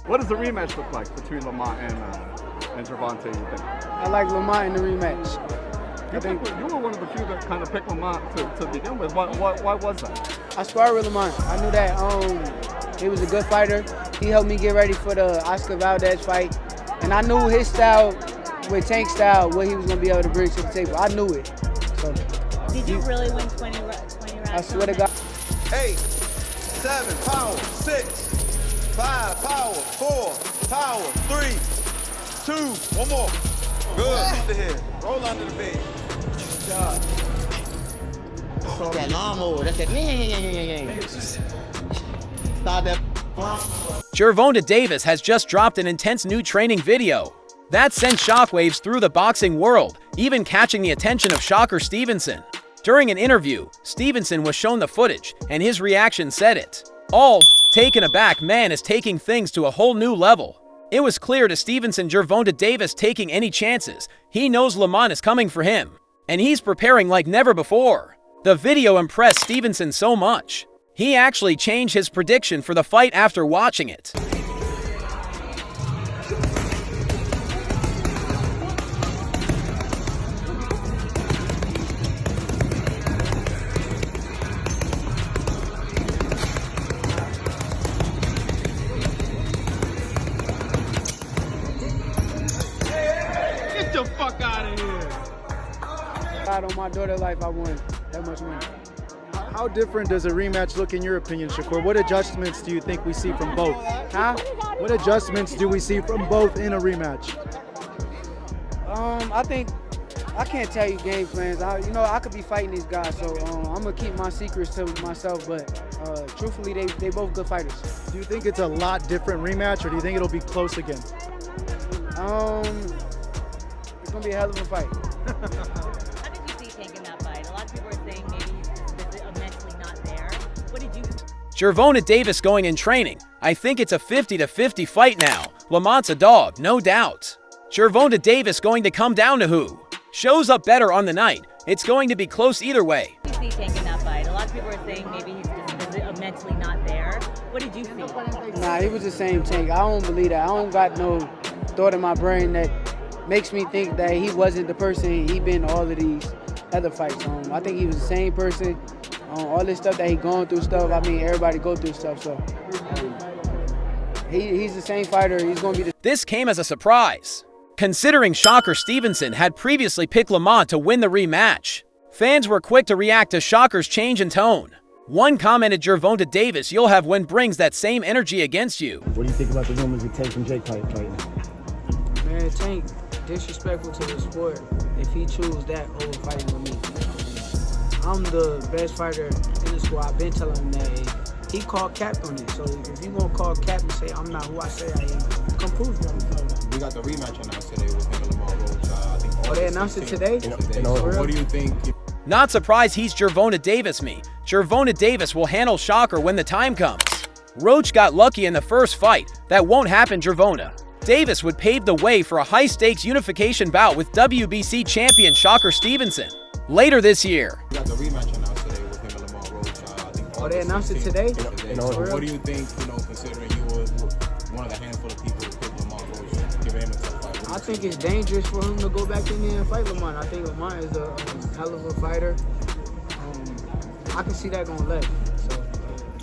What does the rematch look like between Lamont and Gervonta, you think? I like Lamont in the rematch. You were one of the few that kind of picked Lamont to begin with. Why was that? I sparred with Lamont. I knew that he was a good fighter. He helped me get ready for the Oscar Valdez fight. And I knew his style, with Tank style, what he was going to be able to bring to the table. I knew it. So, did you really win 20 rounds? I swear to God. 8, 7, power, 6, 5, power, 4, power, 3, 2, one more. Good. Keep the head. Roll under the bed. Good job. That lawnmower, that's that. Start that. Gervonta Davis has just dropped an intense new training video that sent shockwaves through the boxing world, even catching the attention of Shakur Stevenson. During an interview, Stevenson was shown the footage, and his reaction said it all. Taken aback man is taking things to a whole new level. It was clear to Stevenson Gervonta Davis taking any chances. He knows Lamont is coming for him, and he's preparing like never before. The video impressed Stevenson so much, he actually changed his prediction for the fight after watching it. Get the fuck out of here. On my daughter's life, I won that much money. How different does a rematch look in your opinion, Shakur? What adjustments do you think we see from both? Huh? What adjustments do we see from both in a rematch? I think I can't tell you game plans. I could be fighting these guys, so I'm gonna keep my secrets to myself. But truthfully, they both good fighters. Do you think it's a lot different rematch, or do you think it'll be close again? It's gonna be a hell of a fight. How did you see Tank in that fight? A lot of people are saying maybe he's mentally not there. What did you see? Gervonta Davis going in training. I think it's a 50-50 fight now. Lamont's a dog, no doubt. Gervonta Davis going to come down to who shows up better on the night. It's going to be close either way. How did you see Tank in that fight? A lot of people are saying maybe he's just mentally not there. What did you see? Nah, he was the same Tank. I don't believe that. I don't got no thought in my brain that makes me think that he wasn't the person he been all of these other fights. I think he was the same person. All this stuff that he going through stuff. I mean, everybody go through stuff. So he's the same fighter. He's going to be the. This came as a surprise, considering Shakur Stevenson had previously picked Lamont to win the rematch. Fans were quick to react to Shakur's change in tone. One commented, "Gervonta Davis, you'll have when brings that same energy against you." What do you think about the rumors of Tank and Jake fight right now? Man, Tank disrespectful to the sport if he choose that over fighting with me. I'm the best fighter in the squad. I've been telling him that. He called cap on it. So if you gonna call cap and say I'm not who I say I am, come prove it. We got the rematch announced today with him and Lamont Roach. I think they announced it today? So what do you think? Not surprised he's Gervonta Davis me. Gervonta Davis will handle Shakur when the time comes. Roach got lucky in the first fight. That won't happen. Gervonta Davis would pave the way for a high-stakes unification bout with WBC champion Shakur Stevenson later this year. We got the rematch announced today with him and Lamont Roach. I think they announced it today? So what do you think, considering you were one of the handful of people who picked Lamont Roach, giving him a tough fight? I think it's dangerous for him to go back in there and fight Lamont. I think Lamont is a hell of a fighter. I can see that going left. So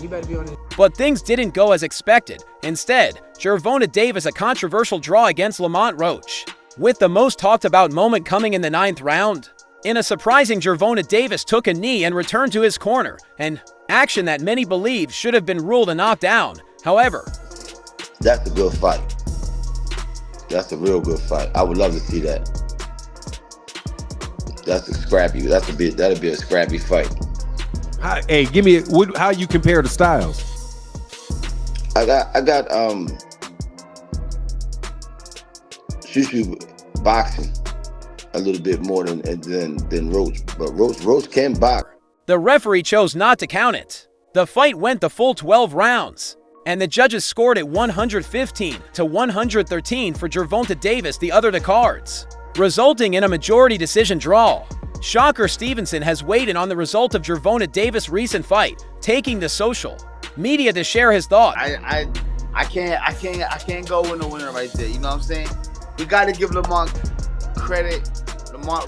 he better be on his. But things didn't go as expected. Instead, Gervonta Davis a controversial draw against Lamont Roach, with the most talked about moment coming in the 9th round. In a surprising, Gervonta Davis took a knee and returned to his corner, an action that many believe should have been ruled a knockdown. However, That's a good fight. That's a real good fight. I would love to see that. That's a scrappy. That'll be a scrappy fight. Hey, give me how you compare the styles. I got Shushu boxing a little bit more than Roach, but Roach can box. the referee chose not to count it. The fight went the full 12 rounds, and the judges scored it 115 to 113 for Gervonta Davis, the other the cards, resulting in a majority decision draw. Shakur Stevenson has weighed in on the result of Gervonta Davis' recent fight, taking to social media to share his thoughts. I I can't go with a winner right there. You know what I'm saying? We got to give Lamont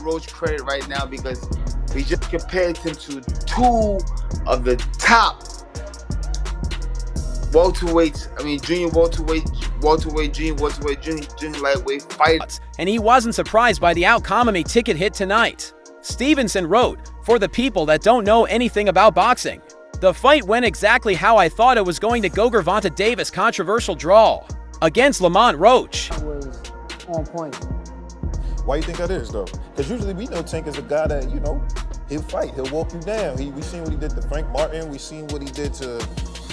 Roach credit right now because we just compared him to two of the top welterweights. I mean, junior welterweight, junior lightweight fighters. And he wasn't surprised by the outcome of a ticket hit tonight. Stevenson wrote, "For the people that don't know anything about boxing, the fight went exactly how I thought it was going to go. Gervonta Davis controversial draw against Lamont Roach." Was on point. Why you think that is, though? Because usually we know Tank is a guy that, you know, he'll fight, he'll walk you down. We seen what he did to Frank Martin, we seen what he did to,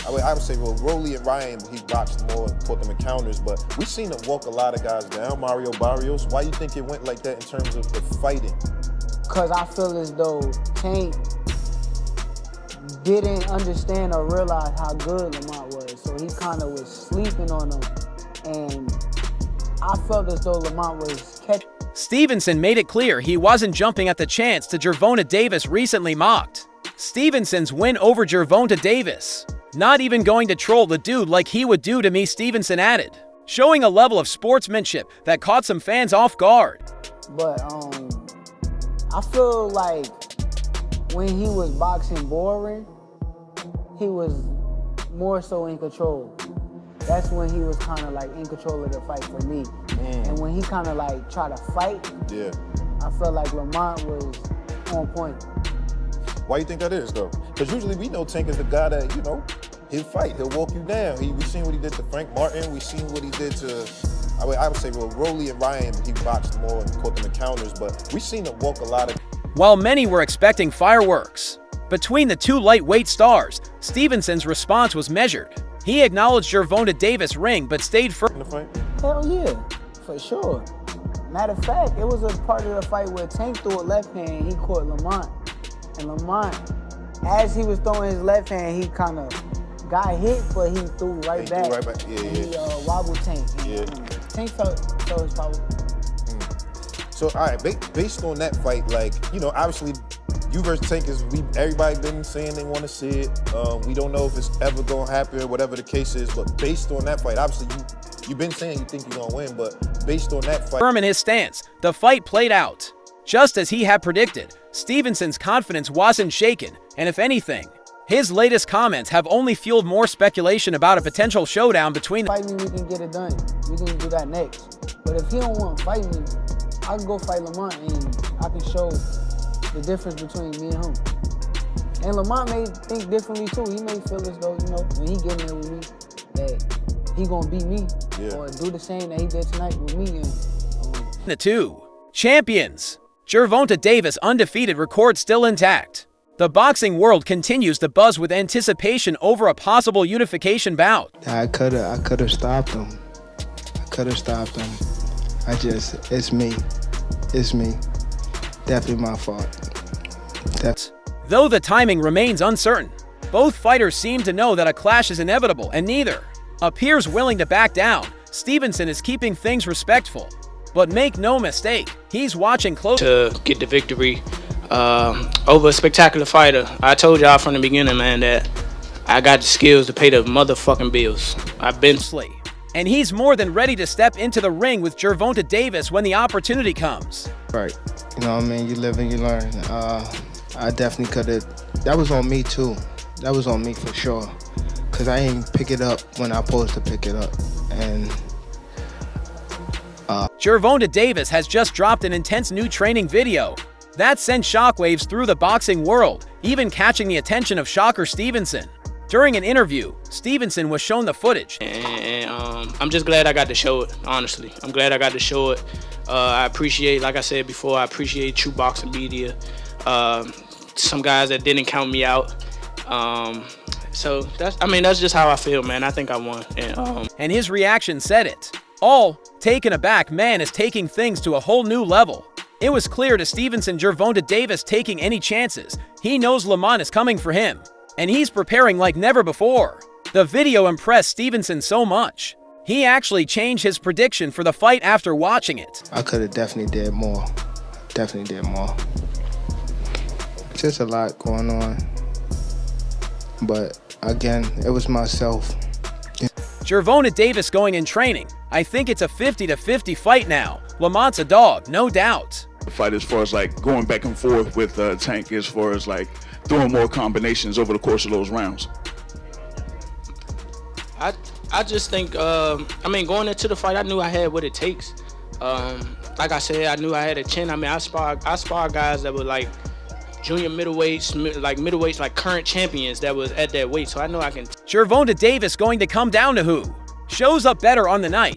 I would say, well, Rolly and Ryan, he boxed more and put them in counters, but we seen him walk a lot of guys down. Mario Barrios, why you think it went like that in terms of the fighting? Because I feel as though Tank didn't understand or realize how good Lamont was, so he kind of was sleeping on him, and I felt as though Lamont was catching. Stevenson made it clear he wasn't jumping at the chance to Gervonta Davis recently mocked. Stevenson's win over Gervonta Davis. Not even going to troll the dude like he would do to me, Stevenson added, showing a level of sportsmanship that caught some fans off guard. But I feel like when he was boxing boring, he was more so in control. That's when he was kind of like in control of the fight for me. And when he kind of like tried to fight, yeah, I felt like Lamont was on point. Why you think that is, though? Because usually we know Tank is the guy that, you know, he'll fight, he'll walk you down. We seen what he did to Frank Martin, we seen what he did to, I would say, well, Rolly and Ryan, he boxed more and put them in counters, but we seen him walk a lot of. While many were expecting fireworks between the two lightweight stars, Stevenson's response was measured. He acknowledged Gervonta Davis' ring, but stayed firm in the fight. Hell yeah, for sure. Matter of fact, it was a part of the fight where Tank threw a left hand, he caught Lamont. And Lamont, as he was throwing his left hand, he kind of got hit, but he threw right back. Yeah, and he wobbled Tank. And, Tank felt his power. So, all right, based on that fight, like, you know, obviously, you versus Tank is, everybody been saying they want to see it. We don't know if it's ever going to happen, whatever the case is, but based on that fight, obviously, you've been saying you think you're going to win, but based on that fight. Firm in his stance, the fight played out just as he had predicted. Stevenson's confidence wasn't shaken, and if anything, his latest comments have only fueled more speculation about a potential showdown between them. Fight me, we can get it done. We can do that next. But if he don't want to fight me, I can go fight Lamont, and I can show the difference between me and him. And Lamont may think differently too. He may feel as though, you know, when he get in there with me, that he gonna beat me or do the same that he did tonight with me. And the two champions. Gervonta Davis' undefeated record still intact. The boxing world continues to buzz with anticipation over a possible unification bout. I could have stopped him. It's me. Definitely my fault. Though the timing remains uncertain, both fighters seem to know that a clash is inevitable, and neither appears willing to back down. Stevenson is keeping things respectful, but make no mistake, he's watching closely to get the victory over a spectacular fighter. I told y'all from the beginning, man, that I got the skills to pay the motherfucking bills. I've been and he's more than ready to step into the ring with Gervonta Davis when the opportunity comes. Right. You know what I mean? You live and you learn. I definitely could have. That was on me, too. That was on me for sure. Because I ain't pick it up when I supposed to pick it up. And Gervonta Davis has just dropped an intense new training video that sent shockwaves through the boxing world, even catching the attention of Shakur Stevenson. During an interview, Stevenson was shown the footage. And I'm just glad I got to show it, honestly. I'm glad I got to show it. I appreciate, like I said before, I appreciate true boxing media. Some guys that didn't count me out. So that's just how I feel, man. I think I won. And his reaction said it. All taken aback, man is taking things to a whole new level. It was clear to Stevenson Gervonta Davis taking any chances. He knows Lamont is coming for him, and he's preparing like never before. The video impressed Stevenson so much, he actually changed his prediction for the fight after watching it. I could have definitely did more. Just a lot going on. But again, it was myself. Gervonta Davis going in training. I think it's a 50-50 fight now. Lamont's a dog, no doubt. The fight as far as like going back and forth with Tank as far as like throwing more combinations over the course of those rounds. I just think, I mean, going into the fight, I knew I had what it takes. Like I said, I knew I had a chin. I mean, I spar guys that were like junior middleweights, like current champions that was at that weight. So I know I can. Gervonta Davis going to come down to who? Shows up better on the night.